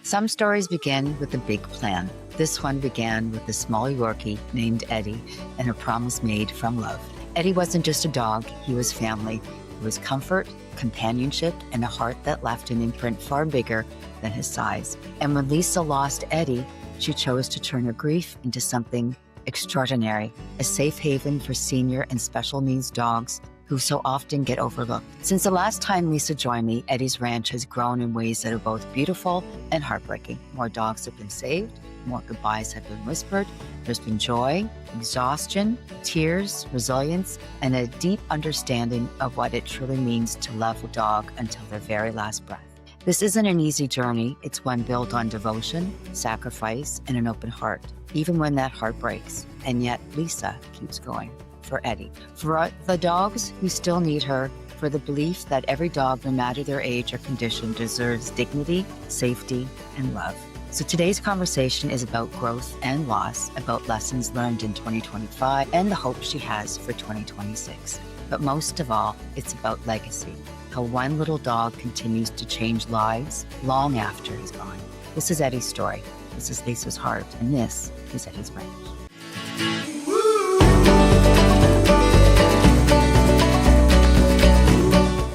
Some stories begin with a big plan. This one began with a small Yorkie named Eddie and a promise made from love. Eddie wasn't just a dog, he was family. He was comfort, companionship, and a heart that left an imprint far bigger than his size. And when Lisa lost Eddie, she chose to turn her grief into something extraordinary, a safe haven for senior and special needs dogs who so often get overlooked. Since the last time Lisa joined me, Eddie's ranch has grown in ways that are both beautiful and heartbreaking. More dogs have been saved, more goodbyes have been whispered. There's been joy, exhaustion, tears, resilience, and a deep understanding of what it truly means to love a dog until their very last breath. This isn't an easy journey. It's one built on devotion, sacrifice, and an open heart, even when that heart breaks. And yet Lisa keeps going. For Eddie, for the dogs who still need her, for the belief that every dog, no matter their age or condition, deserves dignity, safety, and love. So today's conversation is about growth and loss, about lessons learned in 2025 and the hope she has for 2026. But most of all, it's about legacy, how one little dog continues to change lives long after he's gone. This is Eddie's story. This is Lisa's heart, and this is Eddie's ranch.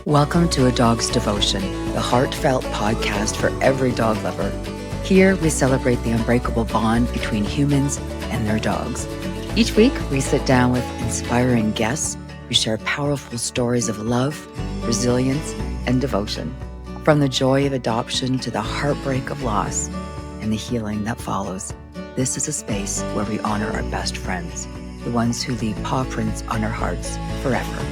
Welcome to A Dog's Devotion, the heartfelt podcast for every dog lover. Here, we celebrate the unbreakable bond between humans and their dogs. Each week, we sit down with inspiring guests who share powerful stories of love, resilience, and devotion. From the joy of adoption to the heartbreak of loss and the healing that follows, this is a space where we honor our best friends, the ones who leave paw prints on our hearts forever.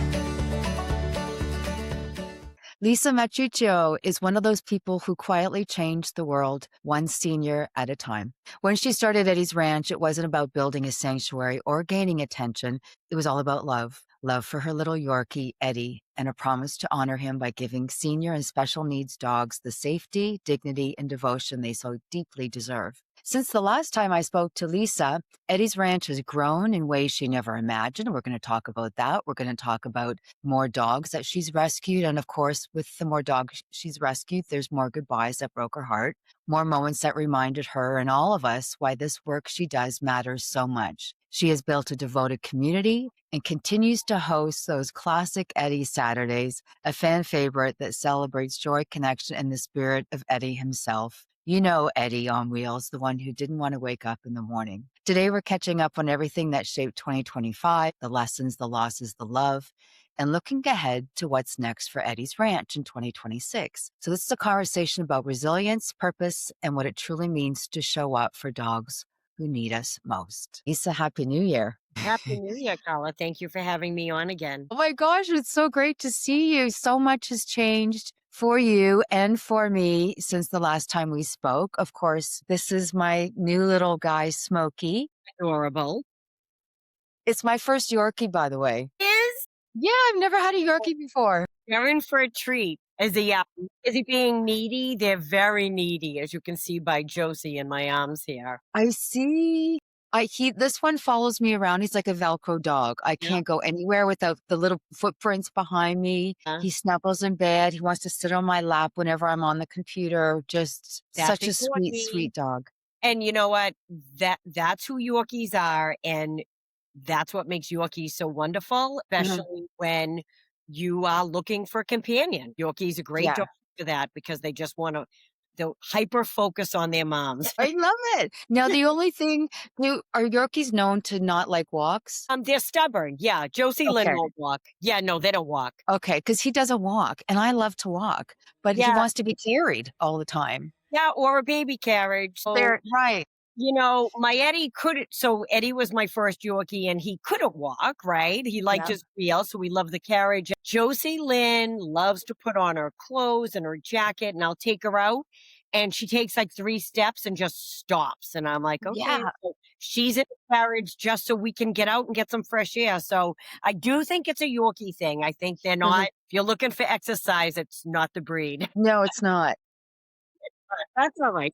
Lisa Machucho is one of those people who quietly changed the world, one senior at a time. When she started Eddie's Ranch, it wasn't about building a sanctuary or gaining attention. It was all about love. Love for her little Yorkie, Eddie, and a promise to honor him by giving senior and special needs dogs the safety, dignity, and devotion they so deeply deserve. Since the last time I spoke to Lisa, Eddie's Ranch has grown in ways she never imagined. We're going to talk about that. We're going to talk about more dogs that she's rescued. And of course, with the more dogs she's rescued, there's more goodbyes that broke her heart, more moments that reminded her and all of us why this work she does matters so much. She has built a devoted community and continues to host those classic Eddie Saturdays, a fan favorite that celebrates joy, connection, and the spirit of Eddie himself. You know Eddie on wheels, the one who didn't want to wake up in the morning. Today, we're catching up on everything that shaped 2025, the lessons, the losses, the love, and looking ahead to what's next for Eddie's Ranch in 2026. So this is a conversation about resilience, purpose, and what it truly means to show up for dogs who need us most. Lisa, Happy New Year. Happy New Year, Carla. Thank you for having me on again. Oh my gosh, it's so great to see you. So much has changed for you and for me since the last time we spoke. Of course, this is my new little guy, Smokey. Adorable. It's my first Yorkie, by the way. Is Yeah, I've never had a Yorkie before. you're in for a treat. Is he being needy? They're very needy, as you can see by Josie in my arms here. I see. This one follows me around. He's like a Velcro dog. I can't go anywhere without the little footprints behind me. He snuggles in bed. He wants to sit on my lap whenever I'm on the computer. Just such a sweet, sweet dog. And you know what? That's who Yorkies are, and that's what makes Yorkies so wonderful, especially when you are looking for a companion. Yorkie's a great dog for that because they just want to they'll hyper focus on their moms. I love it. Now, the only thing, are Yorkies known to not like walks? They're stubborn. Yeah. Josie Lynn won't walk. Yeah, no, they don't walk. Okay, because he doesn't walk, and I love to walk, but he wants to be carried all the time. Yeah, or a baby carriage. So, right. You know, my Eddie couldn't. So Eddie was my first Yorkie, and he couldn't walk, right? He liked his wheel, so we love the carriage. Josie Lynn loves to put on her clothes and her jacket, and I'll take her out. And she takes like 3 steps and just stops. And I'm like, okay, so she's in the carriage just so we can get out and get some fresh air. So I do think it's a Yorkie thing. I think they're not, if you're looking for exercise, it's not the breed. No, it's not. That's all right.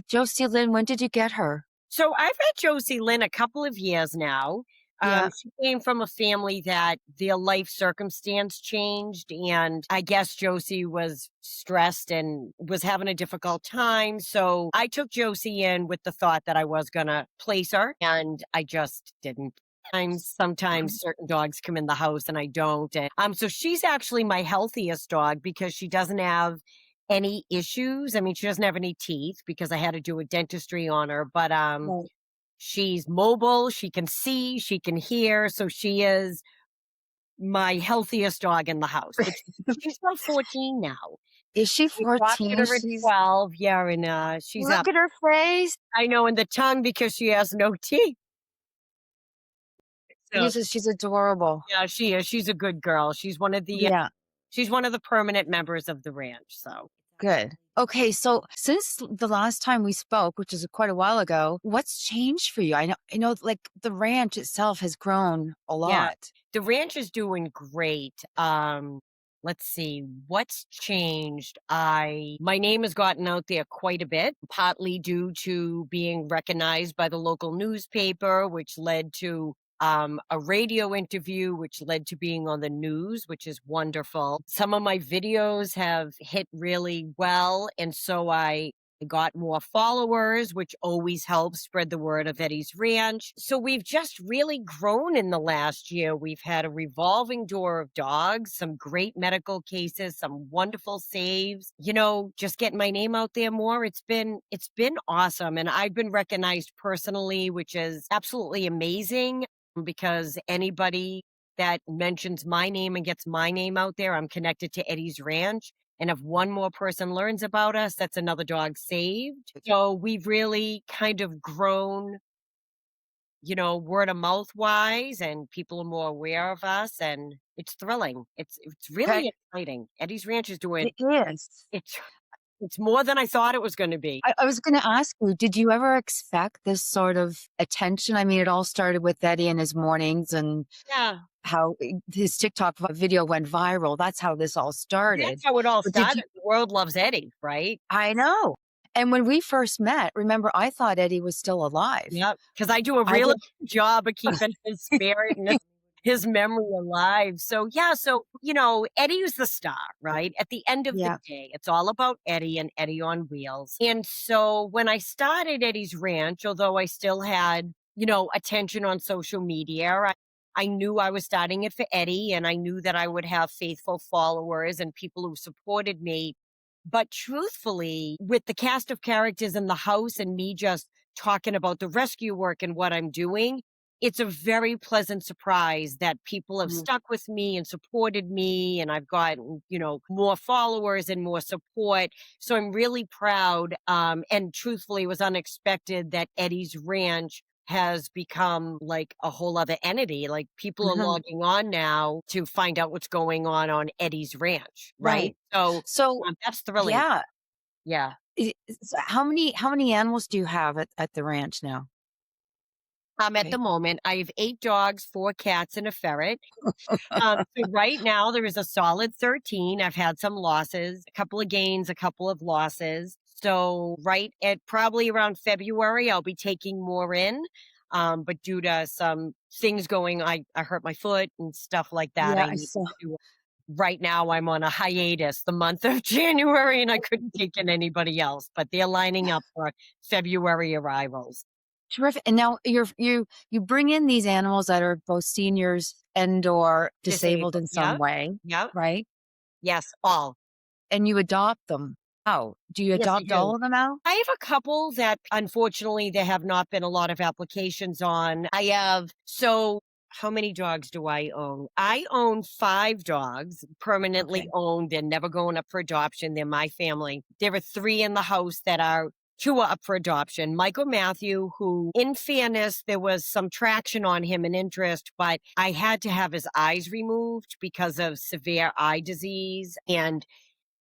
Josie Lynn, when did you get her? So I've had Josie Lynn a couple of years now. Yeah. She came from a family that their life circumstance changed, and I guess Josie was stressed and was having a difficult time. So I took Josie in with the thought that I was gonna place her, and I just didn't. Sometimes certain dogs come in the house and I don't. And, so she's actually my healthiest dog because she doesn't have any issues. I mean, she doesn't have any teeth because I had to do a dentistry on her, but Right. she's mobile, she can see, she can hear, so she is my healthiest dog in the house, but she's about 14 now. Is she We adopted 14? her at She's 12, yeah, and, she's look up. at her face. I know, in the tongue because she has no teeth. So, She's adorable. yeah, she is, she's a good girl. Yeah. She's one of the permanent members of the ranch, so. Good. Okay, so since the last time we spoke, which is quite a while ago, what's changed for you? I know like the ranch itself has grown a Yeah, lot. the ranch is doing great. Let's see what's changed. I My name has gotten out there quite a bit, partly due to being recognized by the local newspaper, which led to a radio interview, which led to being on the news, which is wonderful. Some of my videos have hit really well, and so I got more followers, which always helps spread the word of Eddie's Ranch. So we've just really grown in the last year. We've had a revolving door of dogs, some great medical cases, some wonderful saves. Just getting my name out there more. It's been awesome, and I've been recognized personally, which is absolutely amazing because anybody that mentions my name and gets my name out there, I'm connected to Eddie's Ranch. And if one more person learns about us, that's another dog saved. So we've really kind of grown, word of mouth wise, and people are more aware of us, and it's thrilling. It's Okay. really exciting. Eddie's Ranch is doing It is. it's it's more than I thought it was going to be. I was going to ask you, did you ever expect this sort of attention? I mean, it all started with Eddie and his mornings and Yeah, how his TikTok video went viral. That's how this all that's started. how it all But did you? started. The world loves Eddie, right? I know. And when we first met, remember, I thought Eddie was still alive. Yep, because I do a I really did. good job of keeping his spirit and his memory alive. So, yeah, Eddie was the star, right? At the end of the Yeah. day, it's all about Eddie and Eddie on wheels. And so when I started Eddie's Ranch, although I still had, attention on social media, I knew I was starting it for Eddie, and I knew that I would have faithful followers and people who supported me. But truthfully, with the cast of characters in the house and me just talking about the rescue work and what I'm doing, it's a very pleasant surprise that people have Mhm. stuck with me and supported me. And I've gotten, more followers and more support. So I'm really proud. And truthfully, it was unexpected that Eddie's Ranch has become like a whole other entity. Like people are Mhm. logging on now to find out what's going on Eddie's Ranch, right? Right. So So, that's thrilling. yeah. Yeah. How many animals do you have at the ranch now? At the Right. moment, I have 8 dogs, 4 cats, and a ferret. So right now there is a solid 13. I've had some losses, a couple of gains, a couple of losses. So right at probably around February, I'll be taking more in. But due to some things going, I hurt my foot and stuff like that. Yeah, I I need saw. to. Right now, I'm on a hiatus the month of January, and I couldn't take in anybody else. But they're lining up for February arrivals. Terrific. And now you bring in these animals that are both seniors and or disabled Disabled. in some Yep. way, Yep. right? Yes. All. And you adopt them. How? Do you Yes, I adopt do. all of them out? I have a couple that unfortunately there have not been a lot of applications on. How many dogs do I own? I own 5 dogs permanently Okay. owned. They're never going up for adoption. They're my family. There are 3 in the house that are 2 are up for adoption. Michael Matthew, who in fairness, there was some traction on him and interest, but I had to have his eyes removed because of severe eye disease, and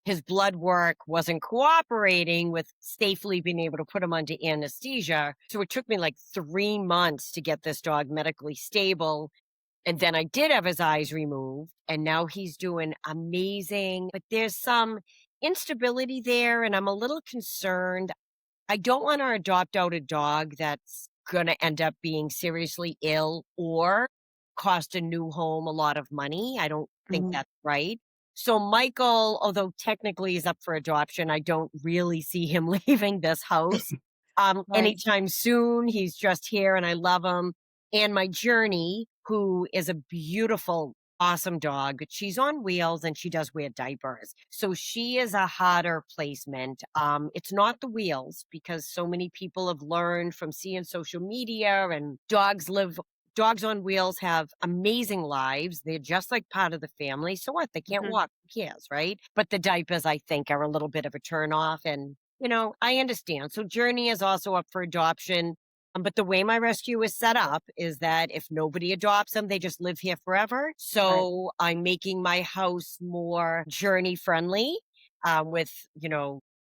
his blood work wasn't cooperating with safely being able to put him under anesthesia. So it took me like 3 months to get this dog medically stable. And then I did have his eyes removed, and now he's doing amazing. But there's some instability there, and I'm a little concerned. I don't want to adopt out a dog that's going to end up being seriously ill or cost a new home a lot of money. I don't think Mhm. that's right. So Michael, although technically he's up for adoption, I don't really see him leaving this house Right. anytime soon. He's just here and I love him. And my Journey, who is a beautiful, awesome dog, she's on wheels and she does wear diapers. So she is a harder placement. It's not the wheels because so many people have learned from seeing social media and dogs on wheels have amazing lives. They're just like part of the family. So what? They can't Mhm. walk. Who cares, right? But the diapers, I think, are a little bit of a turn off. And, I understand. So Journey is also up for adoption. But the way my rescue is set up is that if nobody adopts them, they just live here forever. Right. So I'm making my house more Journey friendly with,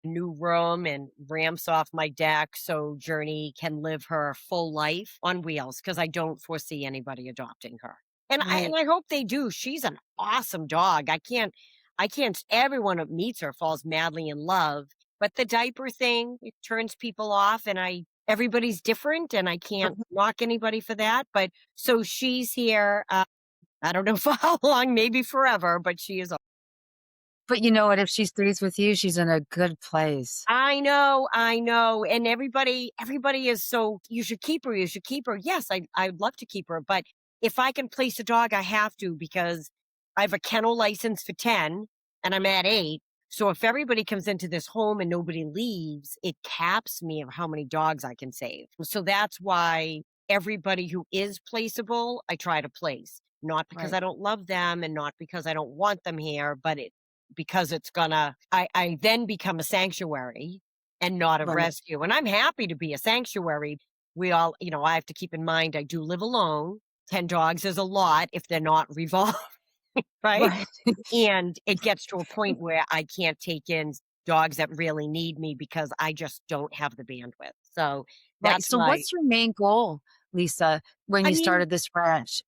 new room and ramps off my deck so Journey can live her full life on wheels because I don't foresee anybody adopting her. And I and Right. I hope they do. She's an awesome dog. I can't everyone that meets her falls madly in love, but the diaper thing, it turns people off and everybody's different and I can't Mhm. knock anybody for that. But so she's here. I don't know for how long, maybe forever, but she is. But you know what? If she stays with you, she's in a good place. I know. And everybody is so you should keep her, you should keep her. Yes, I'd love to keep her, but if I can place a dog, I have to because I have a kennel license for 10 and I'm at 8. So if everybody comes into this home and nobody leaves, it caps me of how many dogs I can save. So that's why everybody who is placeable, I try to place. Not because Right. I don't love them and not because I don't want them here, but because I then become a sanctuary and not a Right. rescue. And I'm happy to be a sanctuary. I have to keep in mind I do live alone. 10 dogs is a lot if they're not revolved, right? Right. And it gets to a point where I can't take in dogs that really need me because I just don't have the bandwidth. So Right. that's So why what's your main goal, Lisa, when I you mean started this ranch?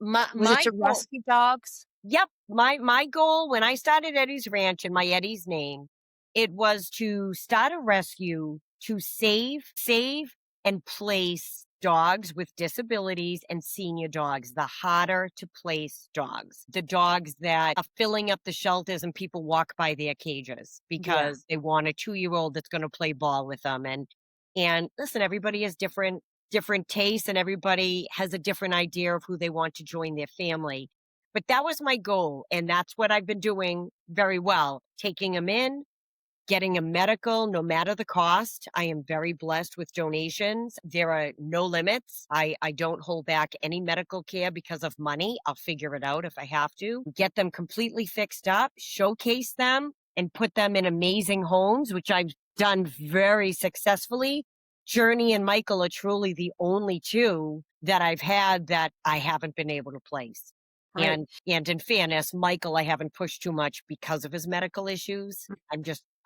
my Was it my to goal. rescue dogs? Yep. My goal when I started Eddie's Ranch and my Eddie's name, it was to start a rescue to save and place dogs with disabilities and senior dogs, the harder to place dogs, the dogs that are filling up the shelters and people walk by their cages Yeah. because they want a 2-year-old that's going to play ball with them. And listen, everybody has different tastes and everybody has a different idea of who they want to join their family. But that was my goal, and that's what I've been doing very well, taking them in, getting a medical no matter the cost. I am very blessed with donations. There are no limits. I don't hold back any medical care because of money. I'll figure it out if I have to. Get them completely fixed up, showcase them, and put them in amazing homes, which I've done very successfully. Journey and Michael are truly the only two that I've had that I haven't been able to place. Right. And in fairness, Michael, I haven't pushed too much because of his medical issues.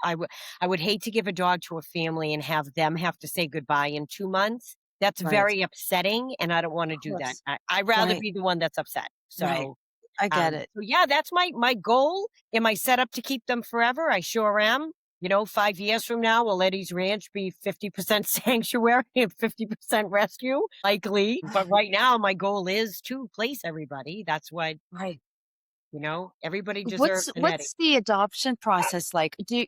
I would hate to give a dog to a family and have them have to say goodbye in 2 months. That's Right. very upsetting, and I don't wanna Of do that. course. I'd rather Right. be the one that's upset. Right. So, I get it. yeah, that's my goal. Am I set up to keep them forever? I sure am. 5 years from now, will Eddie's Ranch be 50% sanctuary and 50% rescue? Likely. But right now, my goal is to place everybody. That's what, Right. everybody What's deserves an Eddie. what's the adoption process like? Do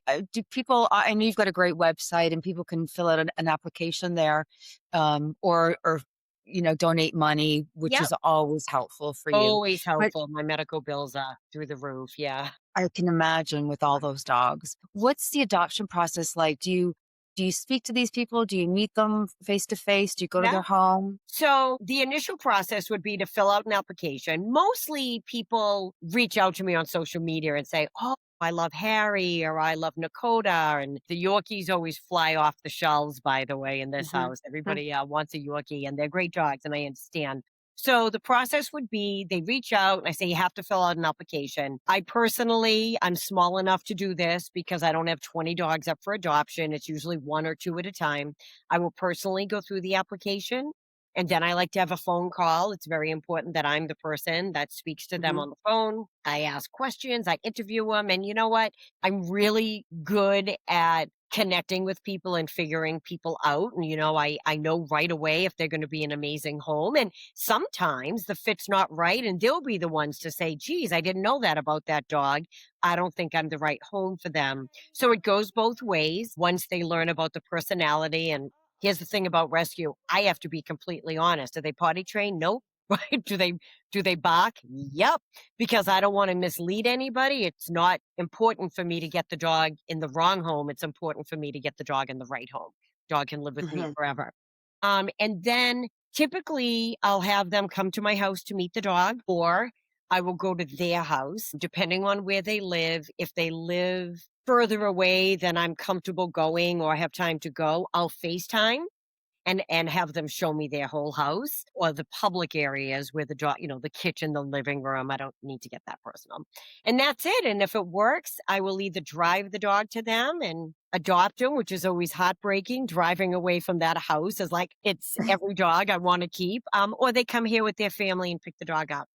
people I know you've got a great website and people can fill out an application there, or donate money, which Yep. is always helpful for you. Always But helpful. My medical bills are through the roof. Yeah. I can imagine with all those dogs. What's the adoption process like? Do you speak to these people? Do you meet them face to face? Do you go to Yeah. their home? So the initial process would be to fill out an application. Mostly people reach out to me on social media and say, "Oh, I love Harry," or "I love Nakota." And the Yorkies always fly off the shelves, by the way, in this Mhm. house. Everybody wants a Yorkie, and they're great dogs, and I understand. So the process would be they reach out and I say, you have to fill out an application. I'm small enough to do this because I don't have 20 dogs up for adoption. It's usually one or two at a time. I will personally go through the application. And then I like to have a phone call. It's very important that I'm the person that speaks to them Mhm. on the phone. I ask questions, I interview them. And you know what? I'm really good at connecting with people and figuring people out. And, I know right away if they're going to be an amazing home. And sometimes the fit's not right. And they'll be the ones to say, geez, I didn't know that about that dog. I don't think I'm the right home for them. So it goes both ways once they learn about the personality. And here's the thing about rescue. I have to be completely honest. Are they potty trained? Nope. Right? Do they bark? Yep. Because I don't want to mislead anybody. It's not important for me to get the dog in the wrong home. It's important for me to get the dog in the right home. Dog can live with me Mhm. forever. And then typically I'll have them come to my house to meet the dog, or I will go to their house, depending on where they live. If they live further away than I'm comfortable going or have time to go, I'll FaceTime and have them show me their whole house or the public areas where the dog, the kitchen, the living room. I don't need to get that personal. And that's it. And if it works, I will either drive the dog to them and adopt him, which is always heartbreaking. Driving away from that house is like it's every dog I want to keep. Or they come here with their family and pick the dog up.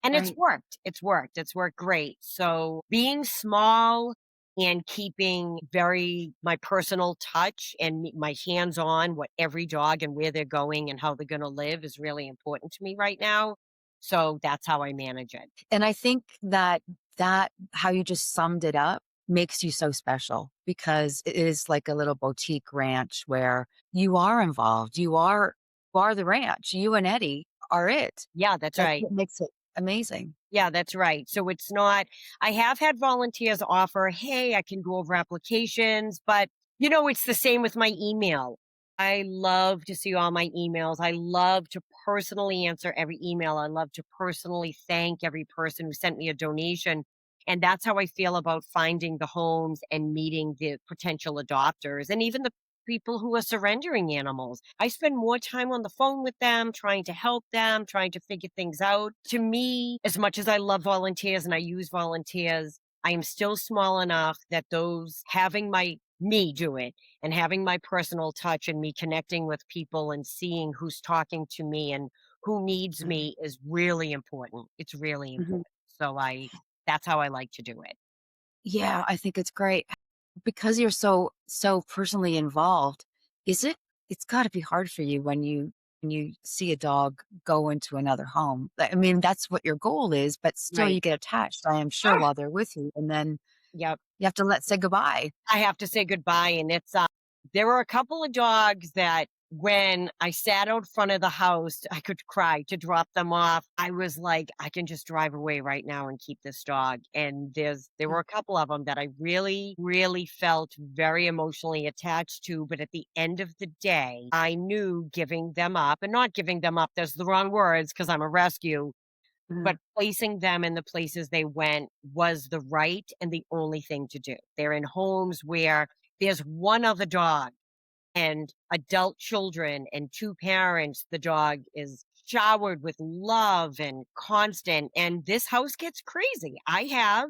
And it's Right. worked. It's worked. It's worked great. So being small and keeping very my personal touch and my hands on what every dog and where they're going and how they're going to live is really important to me right now. So that's how I manage it. And I think that how you just summed it up makes you so special because it is like a little boutique ranch where you are involved. You are the ranch. You and Eddie are it. Yeah, that's That's right. what makes it amazing. Yeah, that's right. So it's not, I have had volunteers offer, hey, I can go over applications, but it's the same with my email. I love to see all my emails. I love to personally answer every email. I love to personally thank every person who sent me a donation. And that's how I feel about finding the homes and meeting the potential adopters and even the people who are surrendering animals. I spend more time on the phone with them, trying to help them, trying to figure things out. To me, as much as I love volunteers and I use volunteers, I am still small enough that those having me do it and having my personal touch and me connecting with people and seeing who's talking to me and who needs Mhm. me is really important. It's really Mhm. important. So that's how I like to do it. Yeah, I think it's great. Because you're so personally involved, is it's gotta be hard for you when you see a dog go into another home. I mean, that's what your goal is, but still Right. you get attached, I am sure, Ah, while they're with you, and then yep. you have to say goodbye. I have to say goodbye, and there were a couple of dogs that when I sat out front of the house, I could cry to drop them off. I was like, I can just drive away right now and keep this dog. And there were Mm, a couple of them that I really, really felt very emotionally attached to. But at the end of the day, I knew giving them up and not giving them up, there's the wrong words because I'm a rescue, mhm, but placing them in the places they went was the right and the only thing to do. They're in homes where there's one other dog and adult children and two parents. The dog is showered with love and constant. And this house gets crazy. I have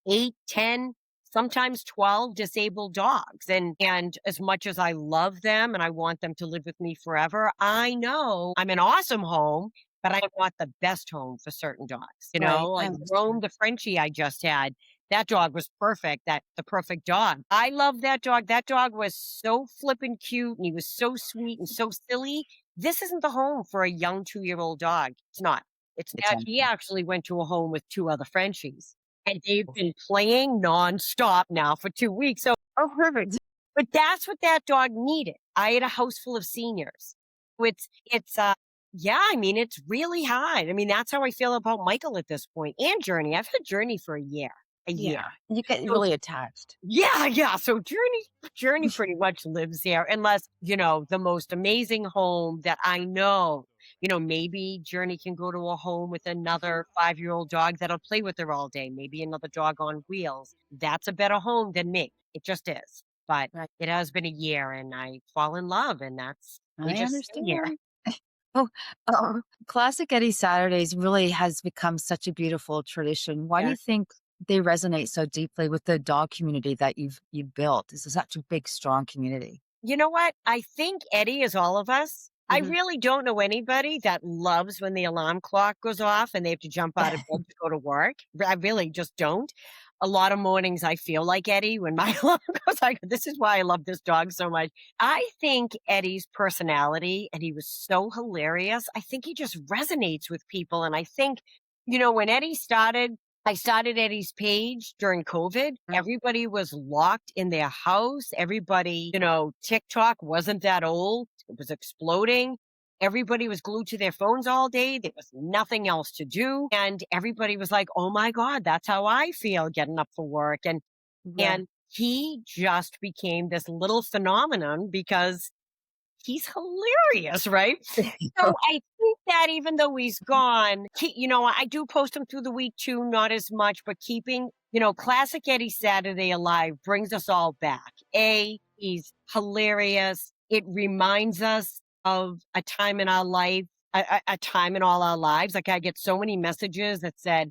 8, 10, sometimes 12 disabled dogs. And as much as I love them and I want them to live with me forever, I know I'm an awesome home, but I am not the best home for certain dogs. right, I Like Rome, understand. the Frenchie I just had, that dog was perfect. The perfect dog. I love that dog. That dog was so flippin' cute and he was so sweet and so silly. This isn't the home for a young 2-year-old dog. It's not. He Attention. actually went to a home with 2 other Frenchies. And they've been playing nonstop now for 2 weeks, so Oh, perfect. but that's what that dog needed. I had a house full of seniors. Yeah, I mean, it's really hard. I mean, that's how I feel about Michael at this point, and Journey. I've had Journey for a year. A year. Yeah, you get So really attached. yeah, yeah. So Journey pretty much lives here unless, the most amazing home that I know, maybe Journey can go to a home with another 5-year-old dog that'll play with her all day, maybe another dog on wheels. That's a better home than me. It just is. But Right, it has been a year and I fall in love and we I just stay here. understand. Oh, Classic Eddie Saturdays really has become such a beautiful tradition. Why do Yeah. you think they resonate so deeply with the dog community that you've built? This is such a big, strong community. You know what? I think Eddie is all of us. I Mhm. really don't know anybody that loves when the alarm clock goes off and they have to jump out of bed to go to work. I really just don't. A lot of mornings I feel like Eddie when my alarm goes. This is why I love this dog so much. I think Eddie's personality, and he was so hilarious. I think he just resonates with people. And I think, when Eddie started, I started Eddie's page during COVID. Everybody was locked in their house. Everybody, TikTok wasn't that old. It was exploding. Everybody was glued to their phones all day. There was nothing else to do. And everybody was like, oh my God, that's how I feel getting up for work. And Yeah. and he just became this little phenomenon because he's hilarious, right? So I think that even though he's gone, I do post him through the week too, not as much, but keeping, classic Eddie Saturday alive brings us all back. He's hilarious. It reminds us of a time in our life, a time in all our lives. Like I get so many messages that said,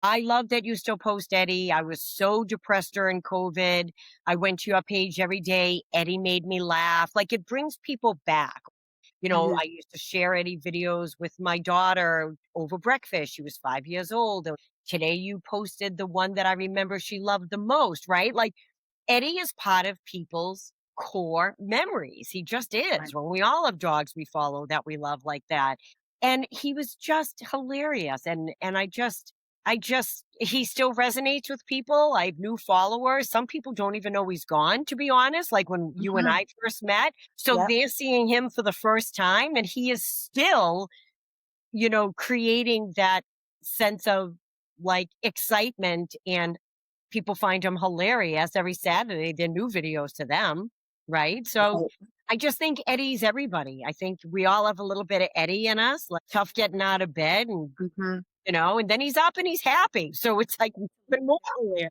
I love that you still post Eddie. I was so depressed during COVID. I went to your page every day. Eddie made me laugh. Like it brings people back. Mhm. I used to share Eddie videos with my daughter over breakfast. She was 5 years old. And today you posted the one that I remember she loved the most, right? Like Eddie is part of people's core memories. He just Right. is. When we all have dogs we follow that we love like that. And he was just hilarious. And I just he still resonates with people. I have new followers. Some people don't even know he's gone, to be honest, like when you and Mhm. I first met. So Yep. they're seeing him for the first time and he is still, creating that sense of like excitement, and people find him hilarious every Saturday. They're new videos to them, right? So Right. I just think Eddie's everybody. I think we all have a little bit of Eddie in us, like tough getting out of bed and Mhm. and then he's up and he's happy. So it's like even more hilarious.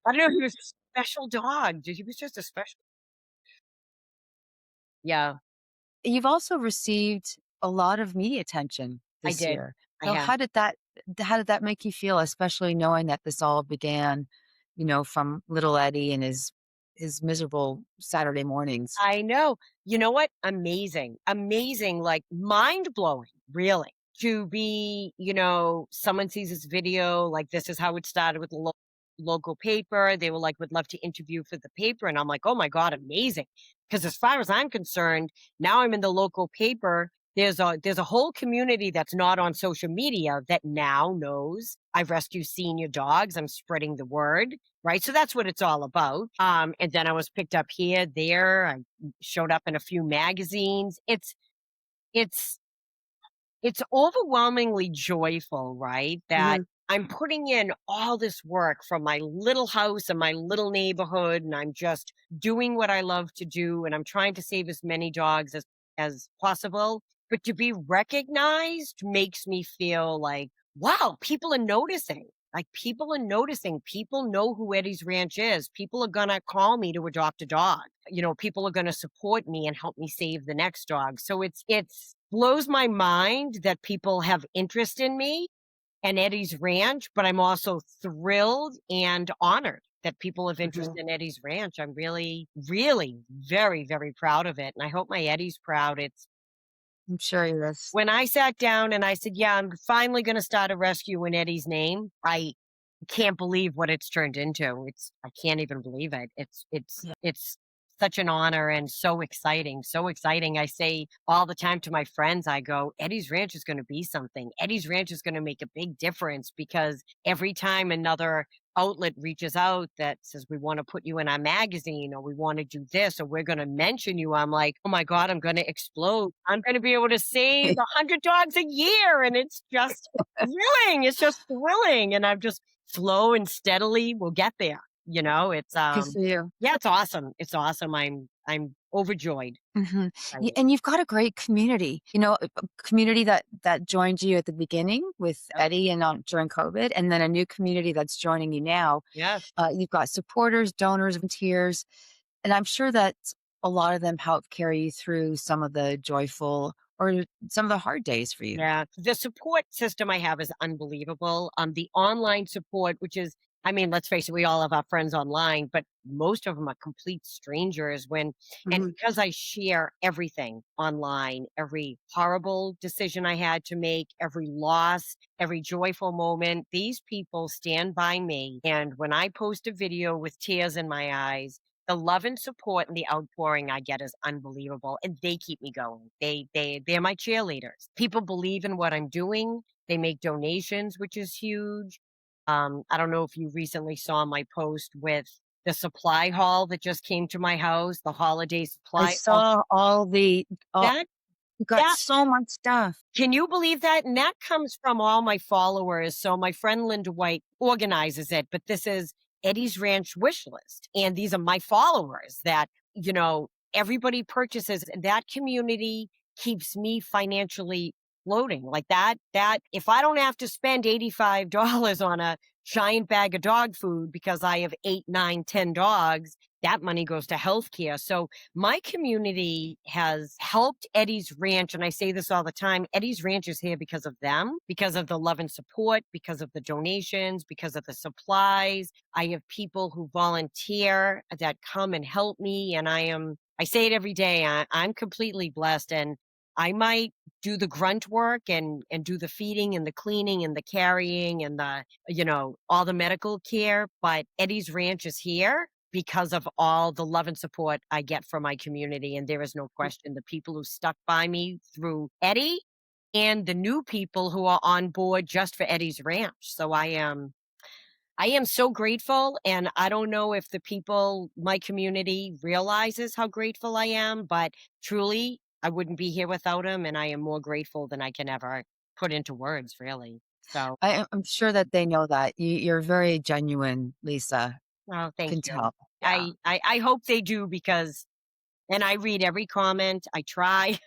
I don't know, he was a special dog. He was just a special. Yeah, You've also received a lot of media attention I this did. year. I So have. how did that make you feel, especially knowing that this all began, from little Eddie and his miserable Saturday mornings? I know. You know what? Amazing. Amazing, like mind blowing, really. To be, someone sees this video, like this is how it started with the local paper. They were like, would love to interview for the paper. And I'm like, oh my God, amazing. Because as far as I'm concerned, now I'm in the local paper. There's a whole community that's not on social media that now knows I rescue senior dogs. I'm spreading the word, right? So that's what it's all about. And then I was picked up here, there. I showed up in a few magazines. It's it's overwhelmingly joyful, right? That Mhm. I'm putting in all this work from my little house and my little neighborhood, and I'm just doing what I love to do, and I'm trying to save as many dogs as possible. But to be recognized makes me feel like, wow, people are noticing. Like people are noticing. People know who Eddie's Ranch is. People are gonna call me to adopt a dog. People are gonna support me and help me save the next dog. So it's blows my mind that people have interest in me and Eddie's Ranch, but I'm also thrilled and honored that people have interest Mhm. in Eddie's Ranch. I'm really, really very, very proud of it. And I hope my Eddie's proud. It's I'm sure he is. when I sat down and I said, yeah, I'm finally going to start a rescue in Eddie's name. I can't believe what it's turned into. I can't even believe it. Yeah. It's such an honor and so exciting. So exciting. I say all the time to my friends, I go, Eddie's Ranch is going to be something. Eddie's Ranch is going to make a big difference because every time another outlet reaches out that says we want to put you in our magazine or we want to do this or we're going to mention you, I'm like, oh my God, I'm going to explode. I'm going to be able to save 100 dogs a year. And it's just thrilling. It's just thrilling. And I'm just slow and steadily we'll get there. It's Good for you. yeah, it's awesome. It's awesome. I'm overjoyed. Mhm. Right. And you've got a great community, a community that joined you at the beginning with Yep. Eddie and during COVID, and then a new community that's joining you now. Yes. You've got supporters, donors, volunteers, and I'm sure that a lot of them help carry you through some of the joyful or some of the hard days for you. Yeah. The support system I have is unbelievable. The online support, which is I mean, let's face it, we all have our friends online, but most of them are complete strangers and Mhm. because I share everything online, every horrible decision I had to make, every loss, every joyful moment, these people stand by me. And when I post a video with tears in my eyes, the love and support and the outpouring I get is unbelievable. And they keep me going. They're my cheerleaders. People believe in what I'm doing. They make donations, which is huge. I don't know if you recently saw my post with the supply haul that just came to my house, the holiday I supply haul. saw all the all That you got that so much stuff. can you believe that? And that comes from all my followers. So my friend Linda White organizes it, but this is Eddie's Ranch wish list. And these are my followers that, everybody purchases. And that community keeps me financially floating. Like that if I don't have to spend $85 on a giant bag of dog food because I have 8, 9, 10 dogs, that money goes to healthcare. So my community has helped Eddie's Ranch, and I say this all the time. Eddie's Ranch is here because of them, because of the love and support, because of the donations, because of the supplies. I have people who volunteer that come and help me, and I say it every day. I'm completely blessed, and I might do the grunt work and do the feeding and the cleaning and the carrying and the all the medical care, but Eddie's Ranch is here because of all the love and support I get from my community. And there is no question the people who stuck by me through Eddie and the new people who are on board just for Eddie's Ranch. So I am so grateful. And I don't know if the people, my community realizes how grateful I am, but truly I wouldn't be here without them. And I am more grateful than I can ever put into words, really. So, I'm sure that they know that. You're very genuine, Lisa. well, thank Can you. tell. Yeah. I hope they do because and I read every comment. I try,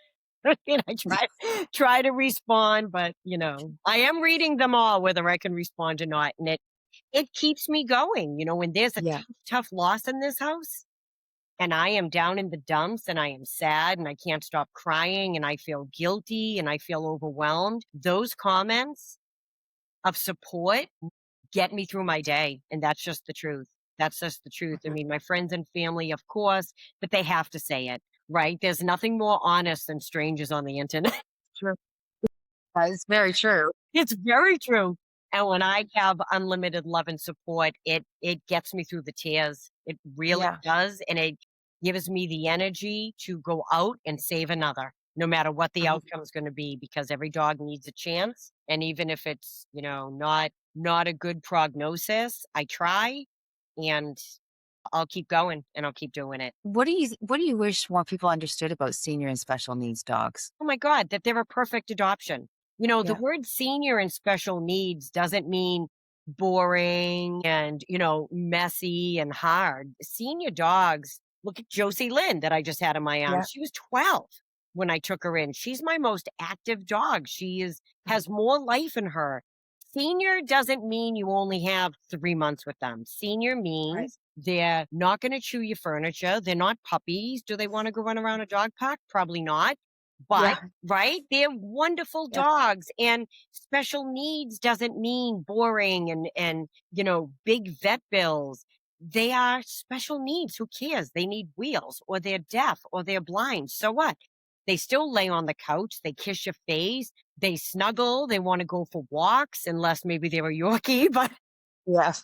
I try to respond, but I am reading them all, whether I can respond or not, and it keeps me going. When there's a Yeah. tough loss in this house, and I am down in the dumps, and I am sad, and I can't stop crying, and I feel guilty, and I feel overwhelmed. Those comments of support get me through my day, and that's just the truth. That's just the truth. I Mhm. mean, my friends and family, of course, but they have to say it, right? There's nothing more honest than strangers on the internet. True. That is very true. It's very true. And when I have unlimited love and support, it gets me through the tears. It really Yeah. does, and it gives me the energy to go out and save another, no matter what the Mhm. outcome is going to be, because every dog needs a chance. And even if it's not a good prognosis, I try, and I'll keep going, and I'll keep doing it. What do you wish more people understood about senior and special needs dogs? Oh my god, that they're a perfect adoption. The Yeah. word senior and special needs doesn't mean boring and, messy and hard. Senior dogs, look at Josie Lynn that I just had in my Yeah. arms. She was 12 when I took her in. She's my most active dog. She has Mhm. more life in her. Senior doesn't mean you only have 3 months with them. Senior Right. means they're not going to chew your furniture. They're not puppies. Do they want to go run around a dog park? Probably not. But, Yeah. right? They're wonderful Yeah. dogs. And special needs doesn't mean boring and big vet bills. They are special needs. Who cares? They need wheels or they're deaf or they're blind. So what? They still lay on the couch. They kiss your face. They snuggle. They want to go for walks, unless maybe they're a Yorkie, but Yeah.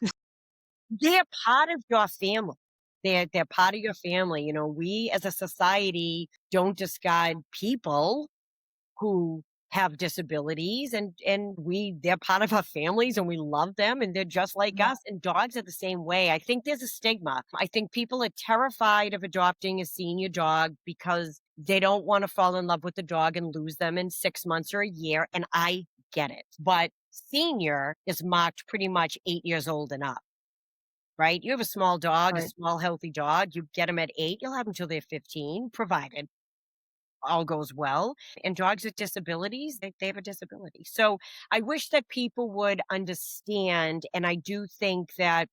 they're part of your family. They're part of your family. We as a society don't discard people who have disabilities and they're part of our families and we love them and they're just like Yeah. us, and dogs are the same way. I think there's a stigma. I think people are terrified of adopting a senior dog because they don't want to fall in love with the dog and lose them in 6 months or a year, and I get it. But senior is marked pretty much 8 years old and up, right? You have a small dog, a Right. small healthy dog, you get them at 8, you'll have them till they're 15, provided all goes well. And dogs with disabilities, they have a disability. So I wish that people would understand. And I do think that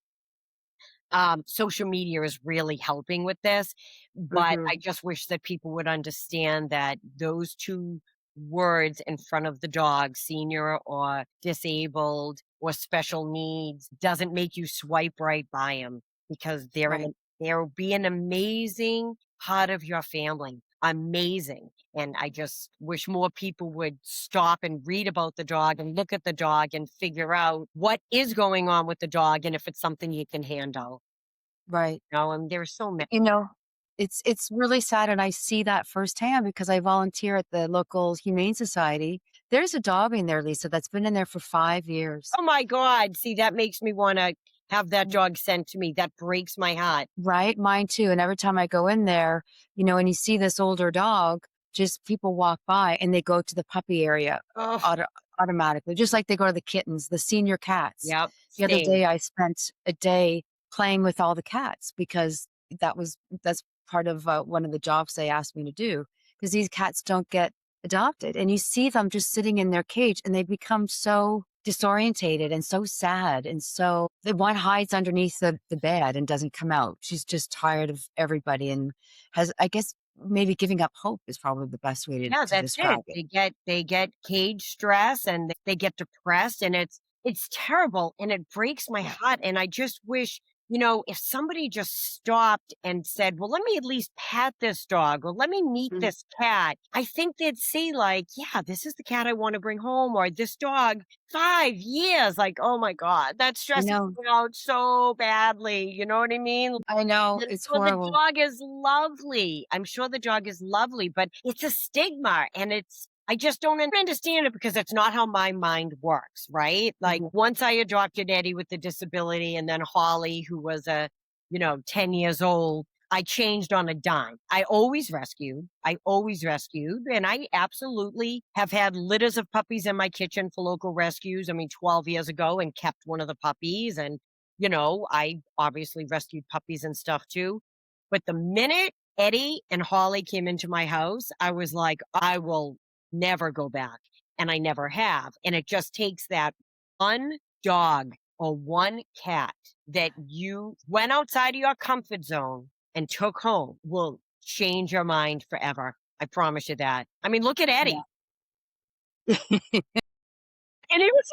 social media is really helping with this. But Mhm. I just wish that people would understand that those two words in front of the dog, senior or disabled, or special needs doesn't make you swipe right by them because Right. they'll be an amazing part of your family. Amazing. And I just wish more people would stop and read about the dog and look at the dog and figure out what is going on with the dog and if it's something you can handle. Right. And there's so many. You know, it's really sad, and I see that firsthand because I volunteer at the local humane society. There's a dog in there, Lisa, that's been in there for 5 years. Oh my God. See, that makes me want to have that dog sent to me. That breaks my heart. Right? Mine too, and every time I go in there, and you see this older dog, just people walk by and they go to the puppy area Oh, auto automatically, just like they go to the kittens, the senior cats. yep. The other Same. day, I spent a day playing with all the cats because that's part of, one of the jobs they asked me to do. Because these cats don't get adopted, and you see them just sitting in their cage, and they become so disorientated and so sad, and so the one hides underneath the bed and doesn't come out. She's just tired of everybody and has, I guess, maybe giving up hope is probably the best way Yeah, to that's describe it. it. They get cage stress and they get depressed and it's terrible and it breaks my Yeah. heart. And I just wish, if somebody just stopped and said, well, let me at least pat this dog or let me meet Mm. this cat. I think they'd see like, yeah, this is the cat I want to bring home or this dog 5 years. Like, oh my God, that I stresses know. me out so badly. You know what I mean? I know, I'm it's sure the horrible. dog is lovely. I'm sure the dog is lovely, but it's a stigma and I just don't understand it because it's not how my mind works, right? Like Mhm. once I adopted Eddie with the disability and then Holly, who was 10 years old, I changed on a dime. I always rescued. I always rescued. And I absolutely have had litters of puppies in my kitchen for local rescues. I mean, 12 years ago and kept one of the puppies. And I obviously rescued puppies and stuff too. But the minute Eddie and Holly came into my house, I was like, I will never go back. And I never have. And it just takes that one dog or one cat that you went outside of your comfort zone and took home will change your mind forever. I promise you that. I mean, look at Yeah. Eddie. And it was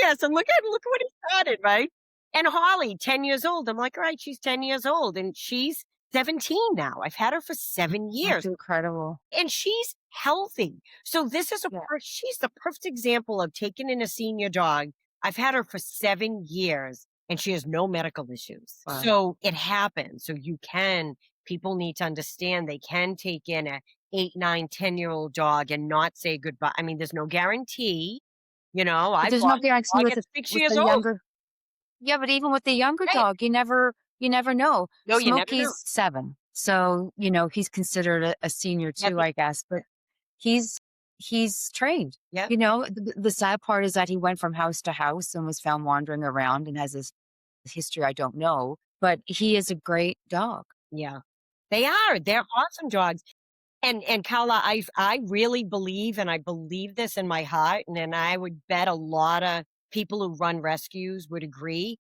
hilarious. And look what he started, right? And Holly, 10 years old. I'm like, all right, she's 10 years old and she's 17 now. I've had her for 7 years That's incredible. and she's healthy. So this is Yeah. she's the perfect example of taking in a senior dog. I've had her for 7 years and she has no medical issues. Wow. So it happens. So people need to understand they can take in a 8, 9, 10-year-old dog and not say goodbye. I mean, there's no guarantee. But I there's bought no a guarantee dog with at 6 with years the old. younger. Yeah, but even with the younger Right. dog, you never know. No, you never know. Smokey's 7, so, he's considered a senior Yeah, too, I guess, but he's trained. yeah, The sad part is that he went from house to house and was found wandering around and has this history I don't know, but he is a great dog. yeah. They are. They're awesome dogs. And Carla, I really believe, and I believe this in my heart, and I would bet a lot of people who run rescues would agree.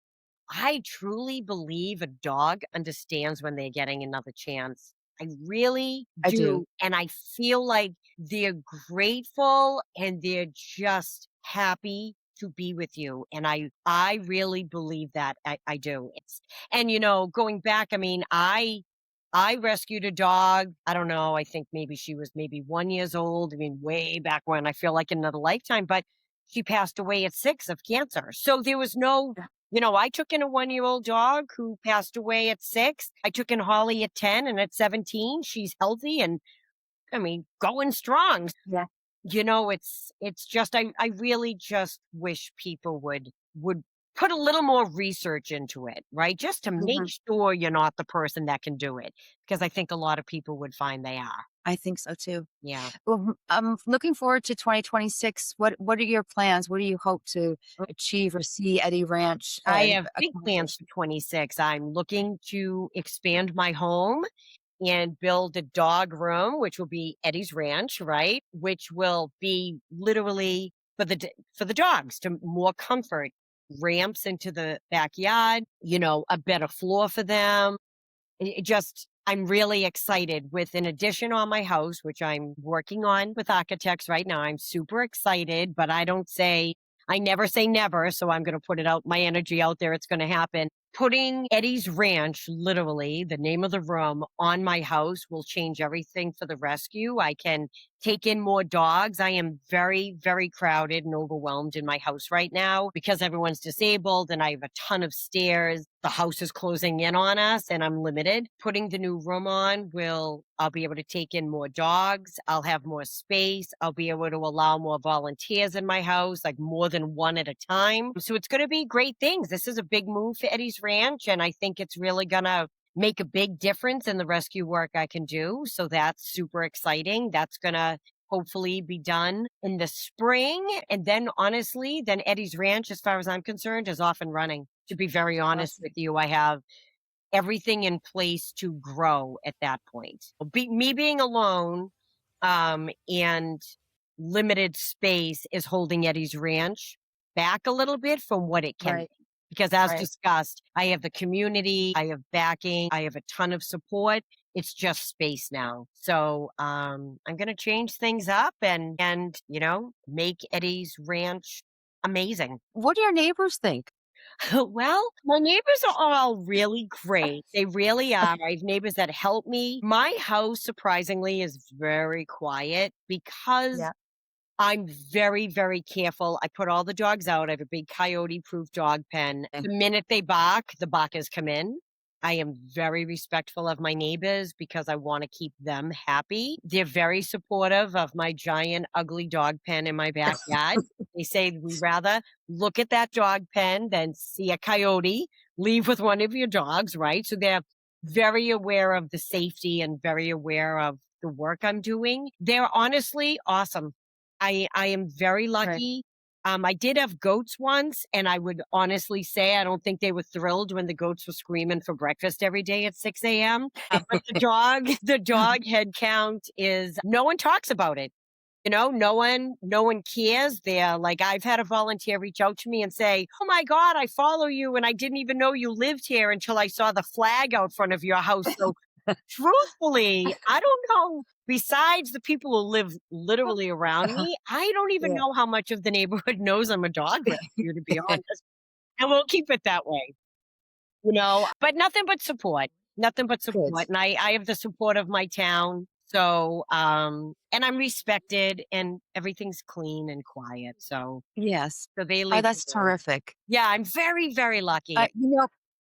I truly believe a dog understands when they're getting another chance. I really I do. do. And I feel like they're grateful and they're just happy to be with you. And I really believe that. I do. And going back, I mean, I rescued a dog. I don't know. I think maybe she was maybe 1 years old. I mean, way back when. I feel like another lifetime, but she passed away at 6 of cancer. So there was no, Yeah. I took in a 1-year-old dog who passed away at 6. I took in Holly at 10 and at 17, she's healthy and I mean, going strong. Yeah. It's just I really just wish people would put a little more research into it, right? Just to make Mhm. sure you're not the person that can do it. Because I think a lot of people would find they are. I think so too. Yeah. Well, I'm looking forward to 2026. What are your plans? What do you hope to achieve or see Eddie Ranch I have big plans accomplish? for 26. I'm looking to expand my home and build a dog room, which will be Eddie's Ranch, right? Which will be literally for the dogs to more comfort, ramps into the backyard, a better floor for them. I'm really excited with an addition on my house, which I'm working on with architects right now. I'm super excited, but I never say never, so I'm going to put it out, my energy out there. It's going to happen. Putting Eddie's Ranch, literally the name of the room, on my house will change everything for the rescue. I can take in more dogs. I am very, very crowded and overwhelmed in my house right now because everyone's disabled and I have a ton of stairs. The house is closing in on us and I'm limited. Putting the new room on I'll be able to take in more dogs. I'll have more space. I'll be able to allow more volunteers in my house, like more than one at a time. So it's going to be great things. This is a big move for Eddie's Ranch. And I think it's really going to make a big difference in the rescue work I can do. So that's super exciting. That's going to hopefully be done in the spring. And then honestly, then Eddie's Ranch, as far as I'm concerned, is off and running. To be very honest with you, I have everything in place to grow at that point. Me being alone and limited space is holding Eddie's Ranch back a little bit from what it can be. Because as discussed, I have the community, I have backing, I have a ton of support. It's just space now. So I'm going to change things up and make Eddie's Ranch amazing. What do your neighbors think? Well, my neighbors are all really great. They really are. I have neighbors that help me. My house, surprisingly, is very quiet because I'm very, very careful. I put all the dogs out. I have a big coyote-proof dog pen. The minute they bark, the barkers come in. I am very respectful of my neighbors because I want to keep them happy. They're very supportive of my giant, ugly dog pen in my backyard. They say we'd rather look at that dog pen than see a coyote leave with one of your dogs, right? So they're very aware of the safety and very aware of the work I'm doing. They're honestly awesome. I am very lucky. I did have goats once, and I would honestly say I don't think they were thrilled when the goats were screaming for breakfast every day at 6 a.m. But the dog head count is, no one talks about it. No one cares. They're like, I've had a volunteer reach out to me and say, oh my God, I follow you. And I didn't even know you lived here until I saw the flag out front of your house. So truthfully, I don't know. Besides the people who live literally around me, I don't even know how much of the neighborhood knows I'm a dog rescue, to be honest. And we'll keep it that way, but nothing but support, Good. And I have the support of my town. So, and I'm respected and everything's clean and quiet. So, so they leave. Oh, that's terrific. Yeah, I'm very, very lucky.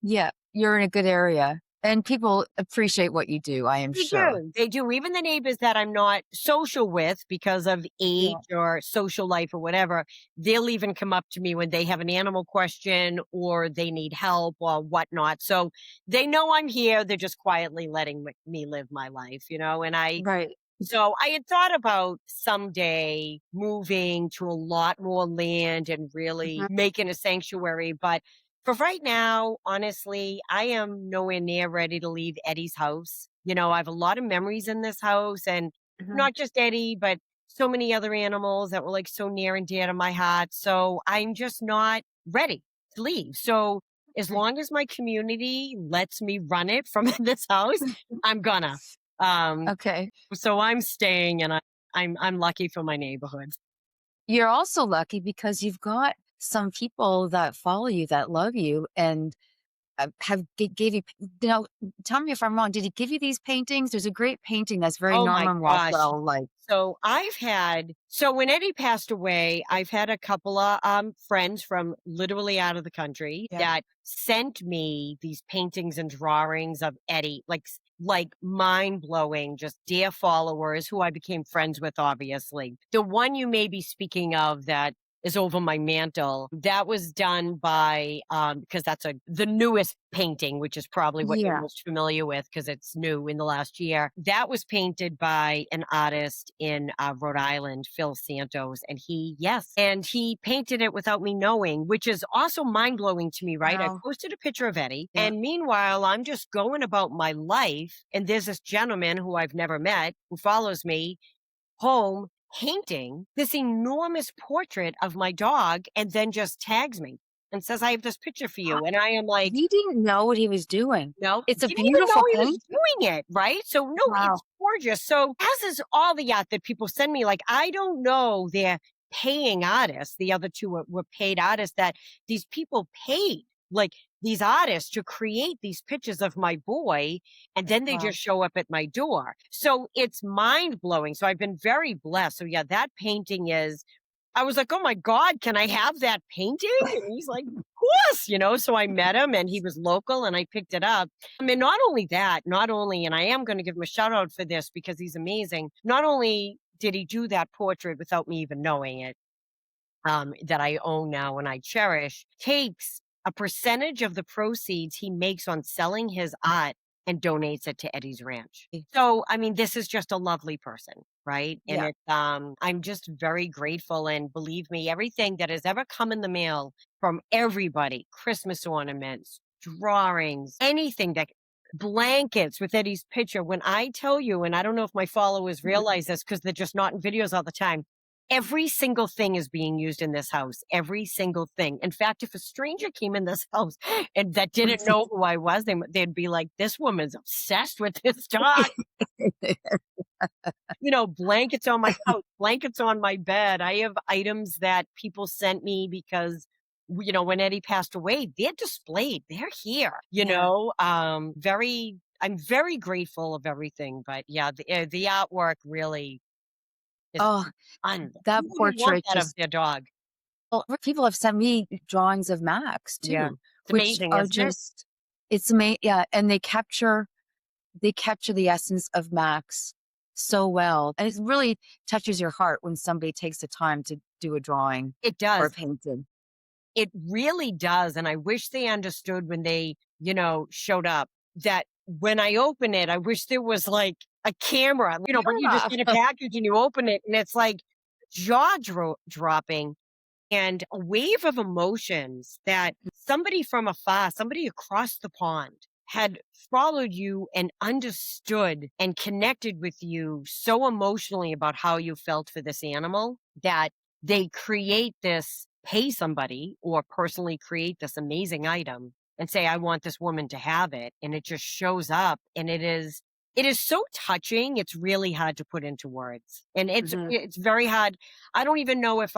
You're in a good area. And people appreciate what you do, I am sure. They do. Even the neighbors that I'm not social with because of age or social life or whatever, they'll even come up to me when they have an animal question or they need help or whatnot. So they know I'm here. They're just quietly letting me live my life, and So I had thought about someday moving to a lot more land and really making a sanctuary, but for right now, honestly, I am nowhere near ready to leave Eddie's house. I have a lot of memories in this house and not just Eddie, but so many other animals that were like so near and dear to my heart. So I'm just not ready to leave. So as long as my community lets me run it from this house, I'm gonna. So I'm staying and I'm lucky for my neighborhood. You're also lucky because you've got some people that follow you, that love you, and gave you, tell me if I'm wrong. Did he give you these paintings? There's a great painting that's very Norman Rockwell like. So when Eddie passed away, I've had a couple of friends from literally out of the country that sent me these paintings and drawings of Eddie, like mind blowing, just dear followers who I became friends with, obviously. The one you may be speaking of that is over my mantle. That was done by, because that's the newest painting, which is probably what you're most familiar with because it's new in the last year. That was painted by an artist in Rhode Island, Phil Santos. And he painted it without me knowing, which is also mind blowing to me, right? I posted a picture of Eddie. And meanwhile, I'm just going about my life. And there's this gentleman who I've never met who follows me home painting this enormous portrait of my dog and then just tags me and says, I have this picture for you. And I am like, he didn't know what he was doing. No, it's a beautiful he was doing it, right? So it's gorgeous. So as is all the art that people send me, like, I don't know, they're paying artists. The other two were paid artists that these people paid, like these artists, to create these pictures of my boy. And then they Wow. just show up at my door. So it's mind blowing. So I've been very blessed. So yeah, that painting is, I was like, oh my God, can I have that painting? And he's like, of course, So I met him and he was local and I picked it up. I mean, not only that, and I am going to give him a shout out for this because he's amazing. Not only did he do that portrait without me even knowing it, that I own now and I cherish, takes a percentage of the proceeds he makes on selling his art and donates it to Eddie's Ranch. So, I mean, this is just a lovely person, right? And Yeah. I'm just very grateful. And believe me, everything that has ever come in the mail from everybody, Christmas ornaments, drawings, anything that blankets with Eddie's picture. When I tell you, and I don't know if my followers realize this because they're just not in videos all the time, every single thing is being used in this house. Every single thing. In fact, if a stranger came in this house and that didn't know who I was, they'd be like, this woman's obsessed with this dog. Blankets on my couch, blankets on my bed. I have items that people sent me because, when Eddie passed away, they're displayed. They're here, I'm very grateful of everything. But yeah, the artwork really is Oh, fun. that Who wouldn't want portrait that of just, their dog? well, people have sent me drawings of Max Yeah. too, It's which amazing, are isn't it? just, it's amazing. Yeah. And they capture the essence of Max so well. And it really touches your heart when somebody takes the time to do a drawing It or a does. painting. It really does. And I wish they understood when they, showed up that when I open it, I wish there was like a camera, but you just Yeah. get a package and you open it and it's like jaw dropping and a wave of emotions that somebody from afar, somebody across the pond had followed you and understood and connected with you so emotionally about how you felt for this animal that they pay somebody or personally create this amazing item and say, I want this woman to have it. And it just shows up and it is so touching. It's really hard to put into words. And Mhm. it's very hard. I don't even know if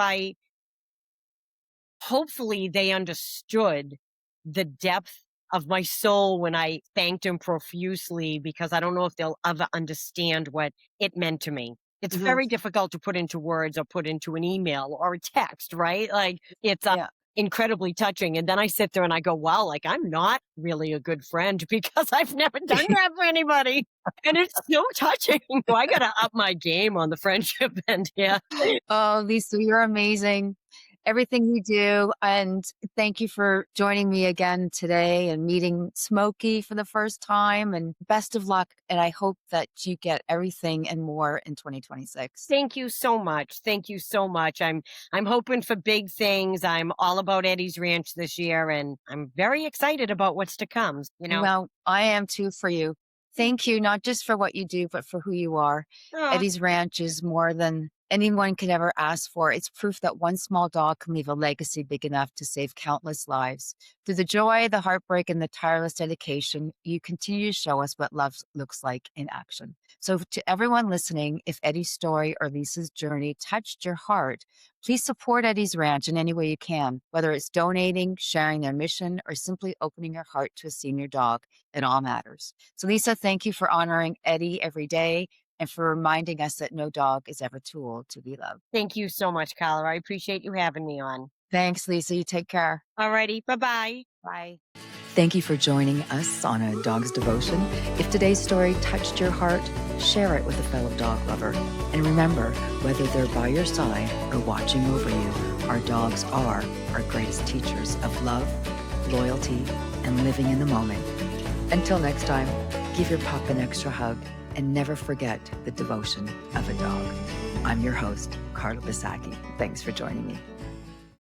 hopefully they understood the depth of my soul when I thanked him profusely, because I don't know if they'll ever understand what it meant to me. It's Mhm. very difficult to put into words or put into an email or a text, right? Like it's Yeah. incredibly touching. And then I sit there and I go, wow, like I'm not really a good friend because I've never done that for anybody. And it's so touching. So I got to up my game on the friendship end. Yeah. Oh, Lisa, you're amazing. Everything you do. And thank you for joining me again today and meeting Smokey for the first time. And best of luck. And I hope that you get everything and more in 2026. Thank you so much. Thank you so much. I'm hoping for big things. I'm all about Eddie's Ranch this year and I'm very excited about what's to come. Well, I am too for you. Thank you, not just for what you do, but for who you are. Oh, Eddie's Ranch is more than anyone could ever ask for. It's proof that one small dog can leave a legacy big enough to save countless lives. Through the joy, the heartbreak, and the tireless dedication, you continue to show us what love looks like in action. So, to everyone listening, if Eddie's story or Lisa's journey touched your heart, please support Eddie's Ranch in any way you can, whether it's donating, sharing their mission, or simply opening your heart to a senior dog. It all matters. So, Lisa, thank you for honoring Eddie every day and for reminding us that no dog is ever too old to be loved. thank you so much, Carla. I appreciate you having me on. Thanks, Lisa. You take care. Alrighty. Bye-bye. Bye. Thank you for joining us on A Dog's Devotion. If today's story touched your heart, share it with a fellow dog lover. And remember, whether they're by your side or watching over you, our dogs are our greatest teachers of love, loyalty, and living in the moment. Until next time, give your pup an extra hug and never forget the devotion of a dog. I'm your host, Carla Bisacki. Thanks for joining me.